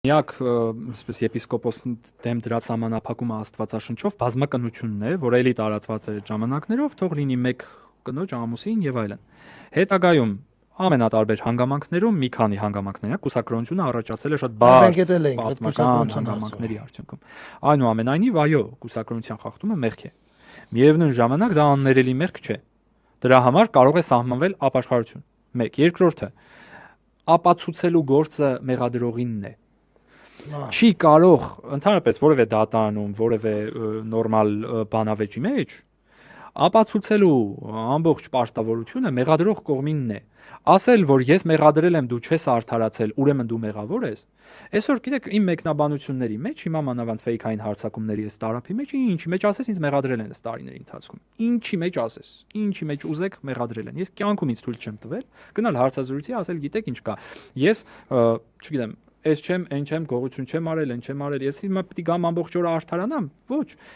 Միակ այսպես եպիսկոպոսի դեմ դրած սահմանափակումը Աստվածաշնչով բազմակնությունն է, որ էլի տարածված էր այդ ժամանակներով, թող լինի մեկ կնոջ ամուսին եւ այլն։ Հետագայում ամենատարբեր հանգամանքներում մի քանի հանգամանքներ են, կուսակրոնությունը առաջացել է շատ բարդ պատմական հանգամանքների արդյունքում։ Այնուամենայնիվ, այո, կուսակրոնության խախտումը մեղք է։ Միևնույն ժամանակ դա աններելի մեղք չէ։ Դրա համար կարող է սահմանվել ապաշխարություն։ 1. Երկրորդը ապացուցելու գործը մեղադրողինն է։ Չի կարող ընդհանրապես որևէ դատարանում, որևէ նորմալ բանավեճի մեջ ապացուցելու ամբողջ պարտավորությունը մեղադրող կողմինն է։ Ասել, որ ես մեղադրել եմ, դու չես արդարացել, ուրեմն դու մեղավոր ես։ Այսօր գիտեք, իմ մեկնաբանությունների մեջ, հիմա մանավանդ ֆեյքային հարձակումների այս տարափի մեջ, ինչի մեջ ասես ինձ մեղադրել են այս տարիների ընթացքում։ Ինչի մեջ ասես, ինչի մեջ ուզեք մեղադրել են։ Ես կյանքում ինձ թույլ չեմ տվել գնալ հարցազրույցի, ասել գիտեք ինչ կա։ Ես, չգիտեմ, այս չեմ, այն չեմ, գողություն չեմ արել, այն չեմ արել, ես հիմա պետք է գամ ամբողջ օրը արդարանամ։ Ոչ,